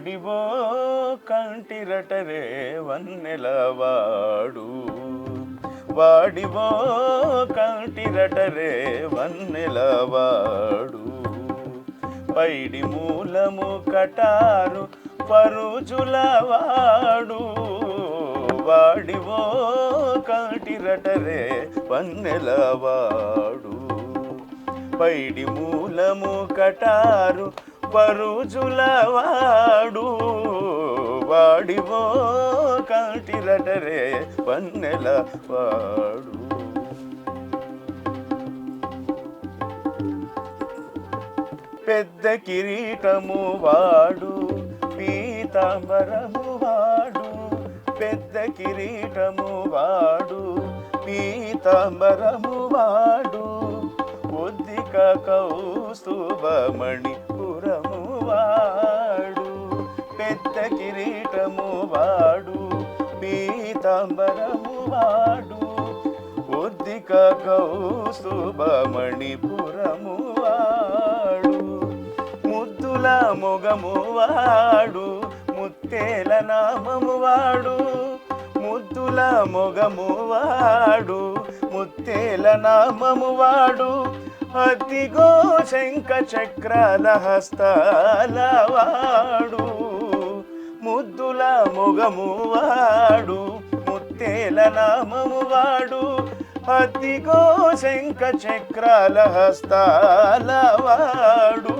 వాడివో కంటిరటరే వన్నెలవాడు, వాడివో కంటిరటరే వన్నెలవాడు. పైడి మూలము కటారు పరుజులవాడు, వాడివో కంటిరటరే వన్నెలవాడు. పైడి మూలము కటారు పరుజులవాడు, వాడివో కంటిరటరే వన్నెలవాడు. పెద్ద కిరీటము వాడు పీతాంబరము వాడు, పెద్ద కిరీటము వాడు పీతాంబరము వాడు. ఒద్దిక కౌస్తుభమణి పురము వాడు, పెద్ద కిరీటము వాడు పీతాంబరము వాడు. ఒద్దిక కౌస్తుభమణి పురము వాడు. ముద్దుల మొగము వాడు ముత్తేల నామము వాడు, ముద్దుల మొగము వాడు ముత్తేల నామము వాడు. అదిగో శంఖ చక్రాల హస్తాల వాడు, ముద్దుల మొగము వాడు ముత్తేల నామము వాడు. అదిగో శంఖ చక్రాల హస్తాల వాడు,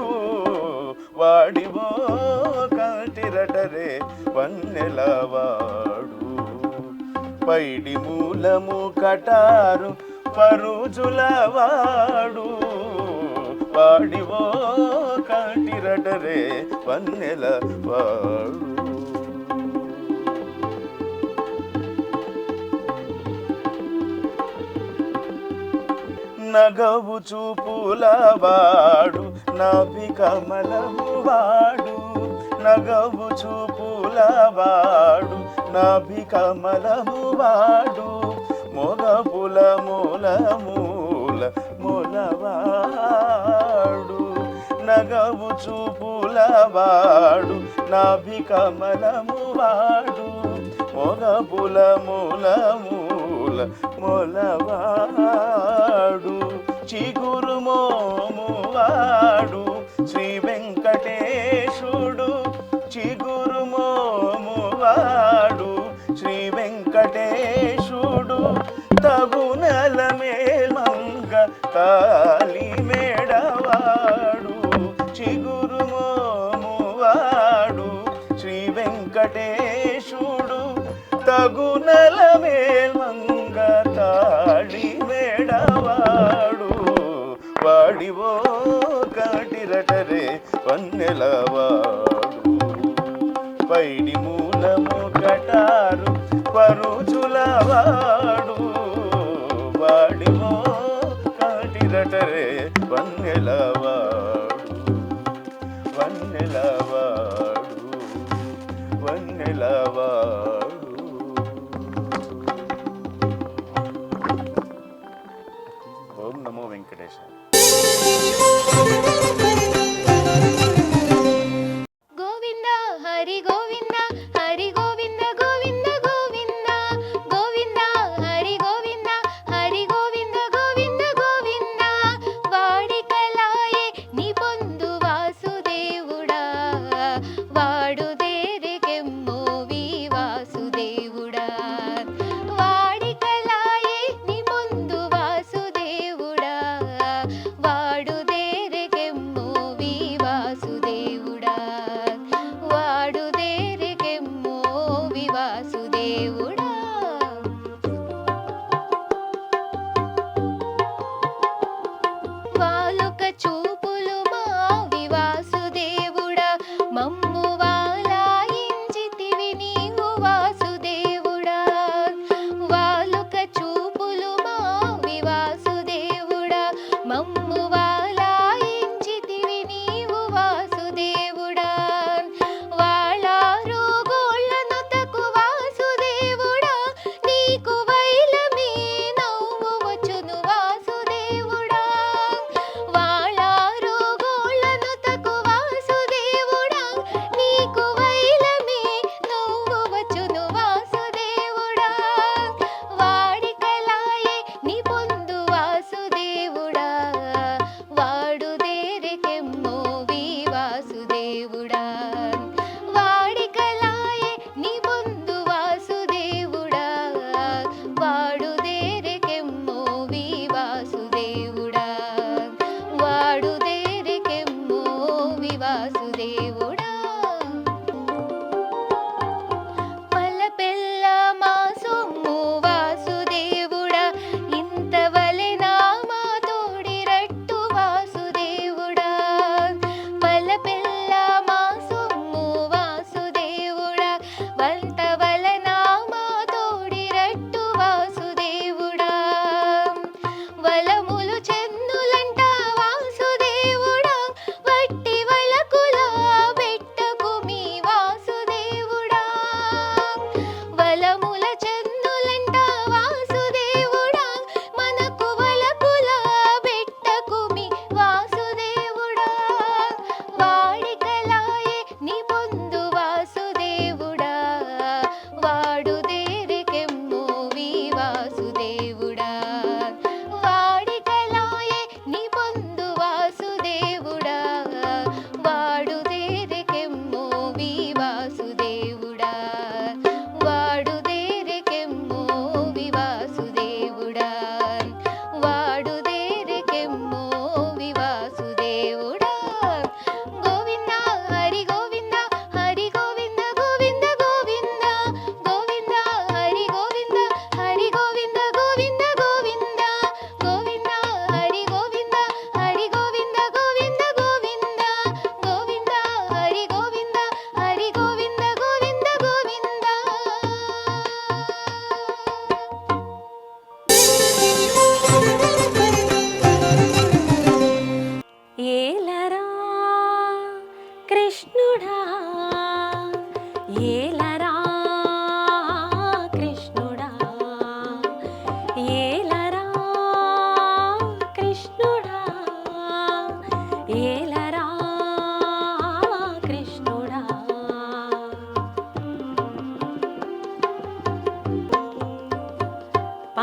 వాడివో కంటిరటరే వన్నెలవాడు. పైడి మూలము కటారు పరుజులవాడు, వాడివో కంటిరటరే వన్నెలవాడు. నగవు చూపులవాడు నాభి కమలము వాడు, నగవు చూపులవాడు నాభి కమలము వాడు. మొగపుల మూల మూల మూలవాడు, నగవు చూపులవాడు నాభి కమలము వాడు. మొగపుల మూల మూల మూలవాడు. చిగురు మోము వాడు శ్రీ వెంకటేశుడు, చిగురు మోము వాడు శ్రీ వెంకటేశుడు. తగునల మేల్మంగ తాలి మేడవాడు, చిగురు మోము వాడు శ్రీ వెంకటేశుడు. తగునల మేల్మంగ తాళి మేడవాడు, వాడివో కంటిరటరే వన్నెలవాడు. పైడి మూలము కటారు పరుజులవాడు, వాడివో కంటిరటరే వన్నెలవాడు. వన్నెలవాడు వన్నెలవాడు. ఓం నమో వెంకటేశాయ. గోవింద హరి గోవింద హరి గోవింద గోవింద గోవింద గోవింద హరి గోవింద హరి గోవింద గోవింద గోవింద. వాడికలాయే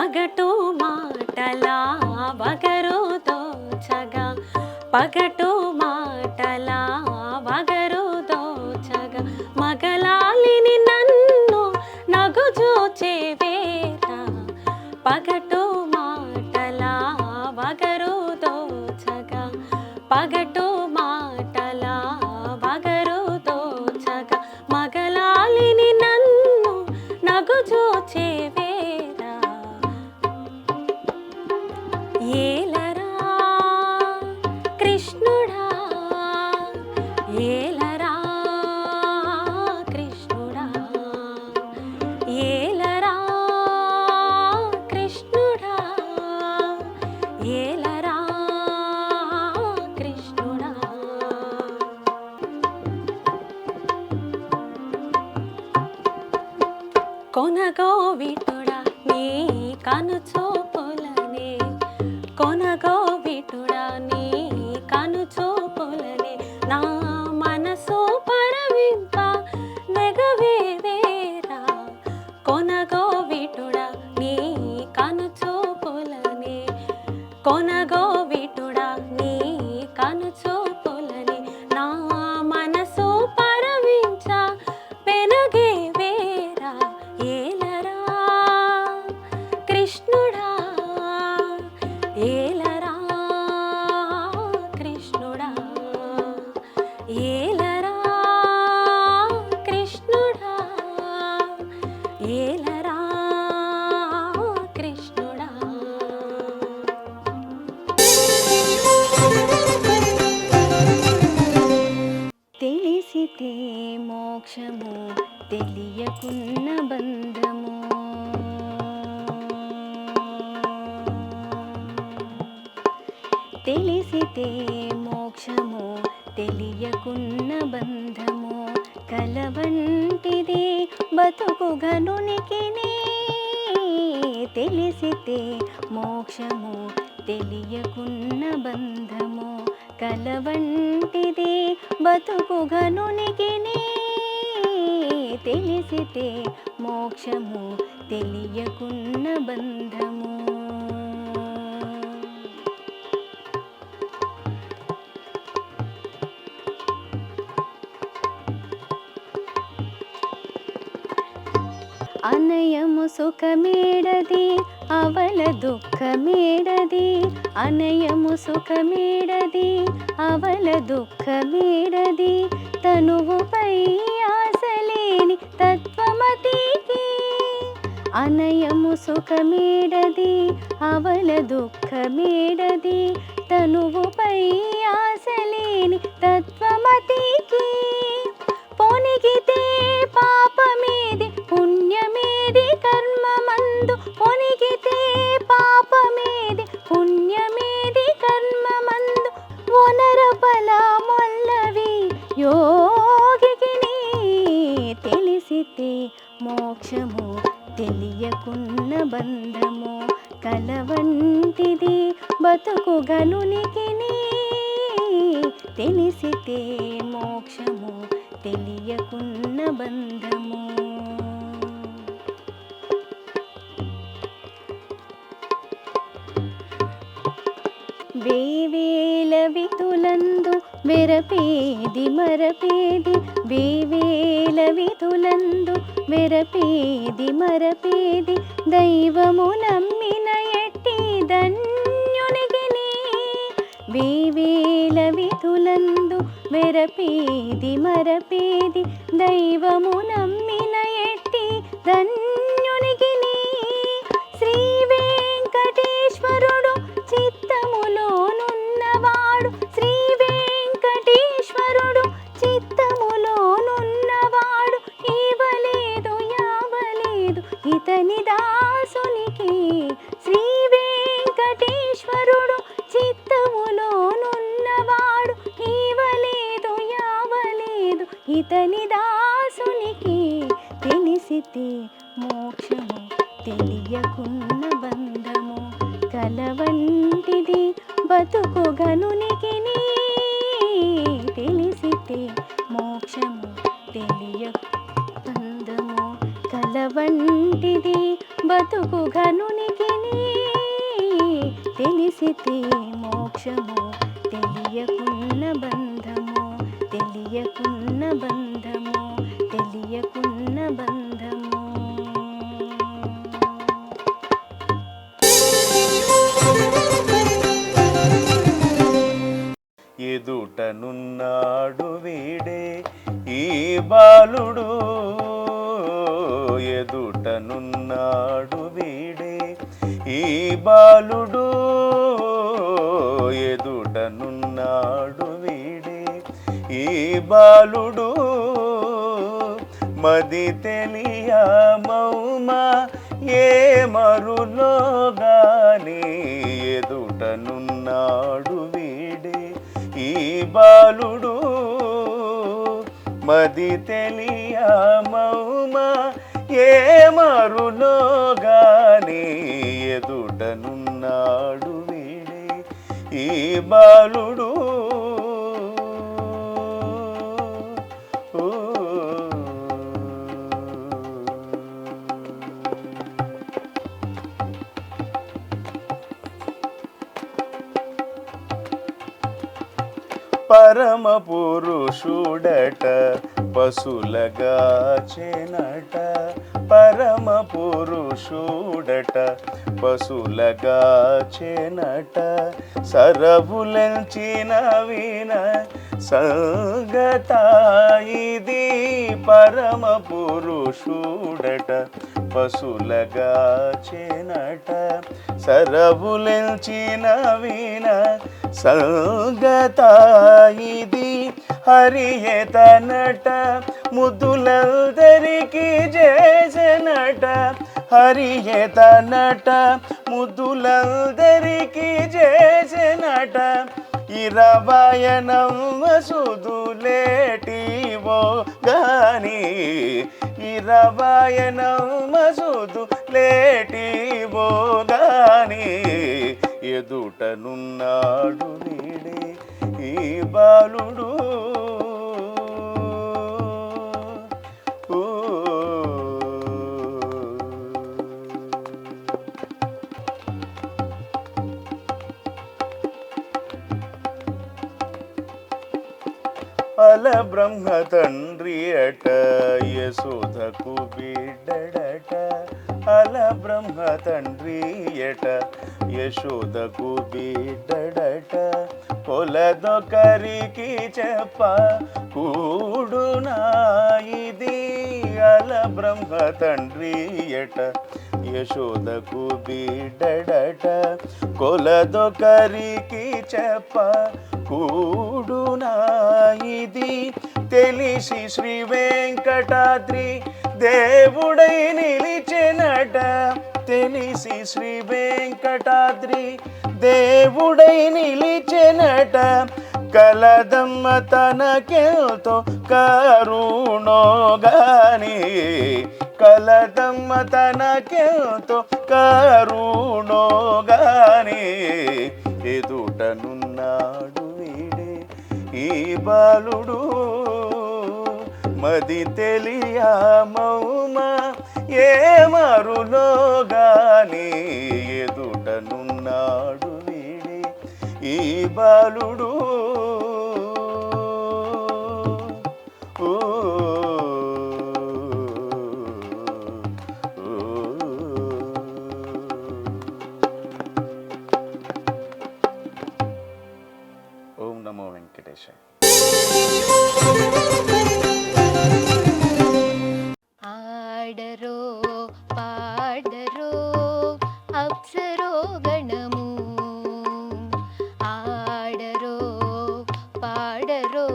పగటు మాటల వగరు దోచగా పగటు మాటల వగరు దోచగా మగలాలిని నన్ను నగుజూచే వేళ పగటు మాటల వగరు దోచగా పగటు మాటల వగరు దోచగా మగలాలిని నన్ను నగుజూచే వేళ ఏలరా కృష్ణుడా ఏలరా కృష్ణుడా ఏలరా కృష్ణుడా ఏలరా కృష్ణుడా కొనగోవిటుడా నీ కనుచూపులనే కొనగోవిటుడా నీ కనుచూపులనే నా మనసు పరవింప నెగవేవేరా కొనగోవిటుడా నీ కనుచూపులనే కొనగోవిటుడా నీ కనుచూపులనే నా మనసు పరవించ పెనగేవేరా ఏలరా కృష్ణుడా ఏలరా కృష్ణుడా ఏలరా కృష్ణుడా ఏలరా కృష్ణుడా తెలిసితే మోక్షము తెలియకున్న బంధము తెలిసితే మోక్షము తెలియకున్న బంధము కలవంటిది బతుకు గనునికినే తెలిసితే మోక్షము తెలియకున్న బంధము కలవంటిది బతుకు గనునికినే తెలిసితే మోక్షము తెలియకున్న బంధము అనయము సుఖమేడది అవల దుఃఖమేడది అనయము సుఖమేడది అవల దుఃఖమేడది తనువుపై ఆశలేని తత్వమతికి అనయము సుఖమేడది అవల దుఃఖమేడది తనువుపై ఆశలేని తత్వమతికి పొనిగితే పాపమేది పుణ్యమేది కర్మమందు పొనిగితే పాపమేది పుణ్యమేది కర్మమందు ఒనరపల మొల్లవి యోగికి తెలిసితే మోక్షము తెలియకున్న బంధము కలవంటిది బతుకు గనునికిని తెలిసితే మోక్షము తెలియకున్న బంధము వేవేల వితులందు మెరపేది మరపేది వేవేల వితులందు మెరపేది మరపేది దైవము నమ్మిన ఎట్టి ధన్యునికిని వేవేల వితులందు మెరపేది మరపేది దైవము నమ్మిన ఎట్టి ధన్యునికిని శ్రీ వెంకటేశ్వరుడు చిత్తములోనున్నవాడు శ్రీ వెంకటేశ్వరుడు చిత్తములోనున్నవాడు ఇవ్వలేదు యావలేదు ఇతని దాసునికి శ్రీ వెంకటేశ్వరుడు చిత్తములోనున్నవాడు ఇవ్వలేదు యావలేదు ఇతని దాసునికి తెలిసితే మోక్షము తెలియకున్న బంధము కలవంటిది బతుకు గనునికిని తెలిసితే మోక్షము తెలియ బంధము కలవంటిది బతుకు ఘనునికి తెలిసితే మోక్షము తెలియకున్న బంధము తెలియకున్న బంధము తెలియకున్న బంధము. ఎదుటనున్నాడు వీడే ఈ బాలుడు, ఎదుటనున్నాడు వీడే ఈ బాలుడు, ఎదుటనున్నాడు వీడే ఈ బాలుడు. మది తెలియ మౌమా ఏ మరులో గాని, ఎదుటనున్నాడు వీడే ఈ బాలుడు. మది తెలియ మౌమా ఏ మరులో గాని, ఎదుటనున్నాడు వీడే ఈ బాలుడు. పరమ పురుషుడట పశులగాచెనట, పరమ పురుషుడట పశులగాచెనట. సరవులంచిన విన సంగత ఇది, పరమ పురుషుడట పశులగాచెనట. సరవులంచిన విన సంగత ఇది. హరియేతనట ముద్దులందరికీ చేసెనట, హరియేతనట ముద్దులందరికీ చేసెనట. 20 మసుదులేటివో గాని, 20 మసుదులేటివో గాని, ఎదుటనున్నాడు వీడే ఈ బాలుడు. అల బ్రహ్మ తండ్రి అట యశోదకు బిడ్డడట, అల బ్రహ్మ తండ్రి అట యశోదకు బిడ్డడట. కొలదొకరికి చెప్ప కూడునా ఇది, అల బ్రహ్మ తండ్రి అట యశోదకు బిడ్డడట. కొలదొకరికి చెప్ప కూడునా ఇది. తెలిసి శ్రీ వెంకటాద్రి దేవుడై నిలిచెనట, తెలిసి శ్రీ వెంకటాద్రి దేవుడై నిలిచెనట. కలదమ్మ తనకెంతో కరుణో గాని, కలదమ్మ తనకెంతో కరుణో గాని, ఎదుటనున్నాడు వీడే ఈ బాలుడు. మది తెలియ మౌమా ఏ మరులో గాని, ఎదుటనున్నాడు వీడే ఈ బాలుడు. ఓం నమో వెంకటేశాయ. ఆడరో పాడరో అప్సరో గణము, ఆడరో పాడరో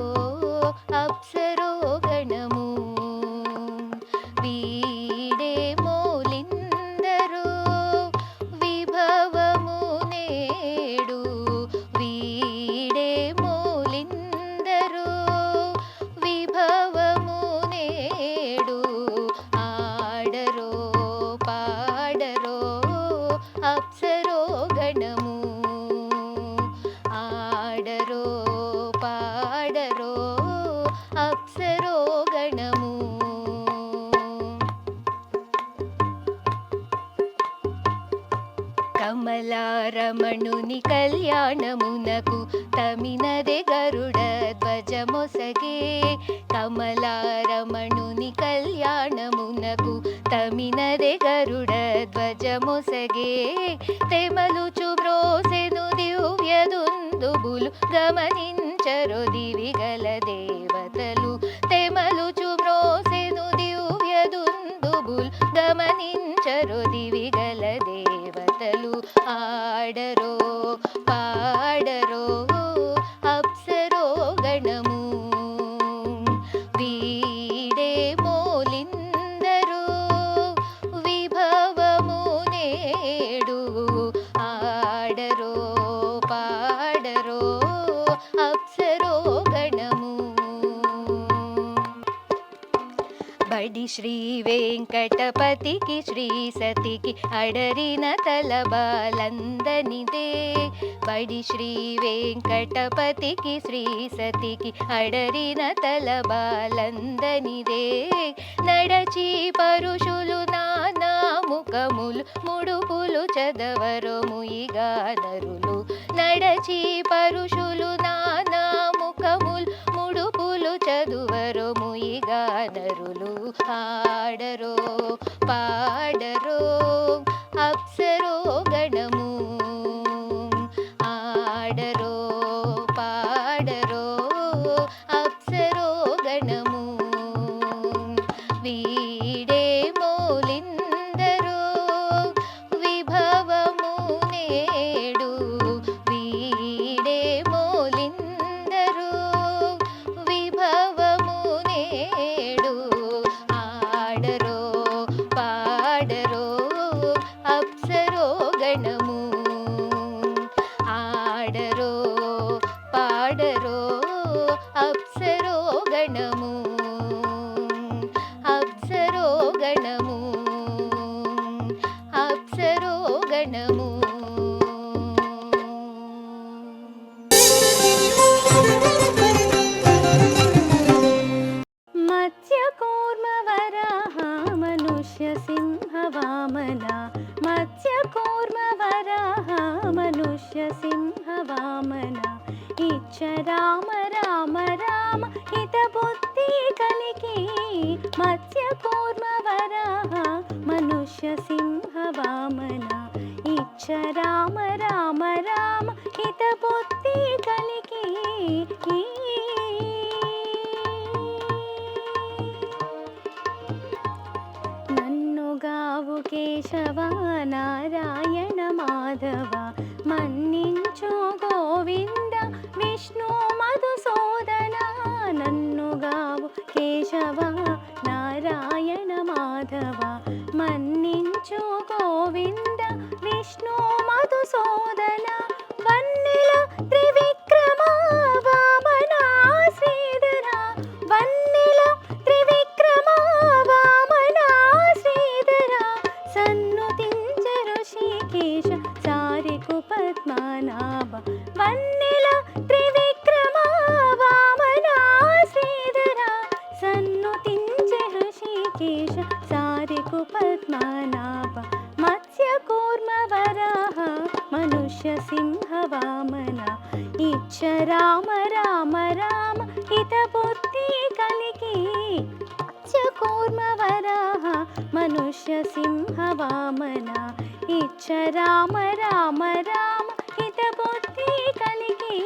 అప్సరో గణము. వీడే మోలిందరో విభవము నేడు, వీడే మోలిందరో విభవము నేడు. ఆడరో పాడరో అప్సరో గణము, ఆడరో పాడరో అప్సరో గణము. కమలారమణుని కళ్యాణమునకు తమినదే గరుడ ధ్వజమొసగే. కమలారమణుని కళ్యాణమునకు తమినదే గరుడ ధ్వజమొసగే. తెమలుచు బ్రోసెను దివ్యదుందుబులు గమనించరు దివిగల దేవతలు. తెమలుచు బ్రోసెను దివ్యదుందుబులు గమనించరు దివిగల దేవతలు. ఆడరో పాడరో అప్సరో గణము వీడే మోలిందరో విభవము నేడు. ఆడరో పాడరో అప్సరో గణము. బడి శ్రీ వెంకటపతికి శ్రీ సతికి అడరిన తలబాలందనిదే. బడి శ్రీ వెంకటపతికి శ్రీ సతికి అడరిన తలబాలందనిదే. నడచి పరుషులు నానా ముఖములు ముడుపులు చదవరు ముయిగా నరులు. నడచి పరుషులు నానా ముఖములు ముడుపులు చదువరు ముయిగా నరులు. ఆడరో పాడరో అప్సరో గణము. ఆడరో పాడరో అప్సరో గణము వీడే మోలిందరో విభవము నేడు. వీడే మోలిందరో విభవము నేడు. ఆడరో పాడరో అప్సరో గణము. ఆడరో పాడరో అప్సరో గణము. అప్సరో గణము. అప్సరో గణము. మత్స్యకూర్మ వరాహ మనుష్య సింహ వామన. మత్స్యకూర్మ వరాహ మనుష్య సింహ వామన. ఇచ్చ రామ రామ రామ హిత బుద్ధి కలిగి. మత్స్యకూర్మ వరాహ మనుష్య సింహ వామన. ఇచ్చ రామ రామ రామ హిత బుద్ధి కలిగి. నన్నుగావు కేశవ నారాయణ మాధవ. మన్నించు గోవింద విష్ణు మధుసూదన. నన్నుగావు కేశవ నారాయణ మాధవ. మన్నించు గోవింద విష్ణు మధుసూదన. వన్నెల త్రివిక్రమ వామన శ్రీధర. వన్నెల త్రివిక్రమ వామన శ్రీధర. సన్నుతించ ఋషికేశ సారికు పద్మనాభ. వన్నెల త్రివిక్రమ వామన శ్రీధర. సన్నుతించ ఋషికేశ సారికు పద్మనాభ. మత్స్యకూర్మ వరాహ మనుష్య సింహ వామన. ఇచ్చ రామ రామ రామ హిత బుద్ధి కలిగి. మత్స్యకూర్మ వరాహ మనుష్య సింహ వామన. ఇచ్చ రామ రామ రామ హిత బుద్ధి కలిగి.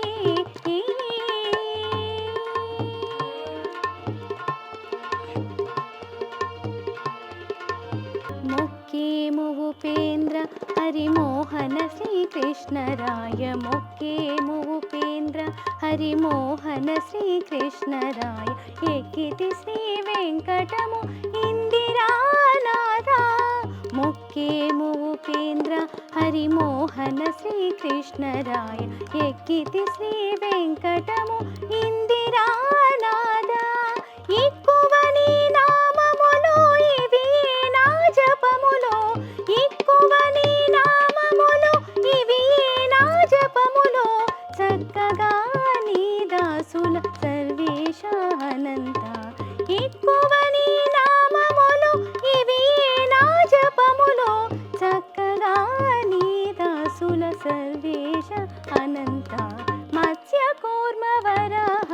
మొక్కేము ఉపేంద్ర హరిమోహన శ్రీకృష్ణరాయ. మొక్కేము ఉపేంద్ర హరిమోహన శ్రీకృష్ణరాయ. ఎక్కితి శ్రీ వెంకటము ఇందిరానాథ. మొక్కేము ఉపేంద్ర హరిమోహన శ్రీకృష్ణరాయ. ఎక్కితి శ్రీ వెంకటము ఇందిరానాథ. ఎక్కువ నీ నామములు ఇవి నా జపములు. ఎక్కువ నీ నామములు ఇవి నా జపములు. చక్కగా నీ దాసుల సర్వేశ అనంత. ఎక్కువ నీ నామములు ఇవి నా జపములు. చక్కగా నీ దాసుల అనంత మత్స్య కూర్మ వరాహ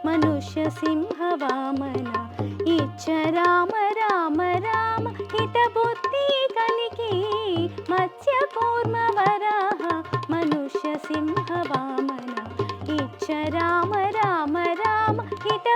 మనుష్య సింహ వామన ఇచ్చ రామ రామ రామ హిత బుద్ధి కలిగి మత్స్య కూర్మ వరాహ మనుష్య సింహ వామన ఇచ్చ రామ రామ రామ హిత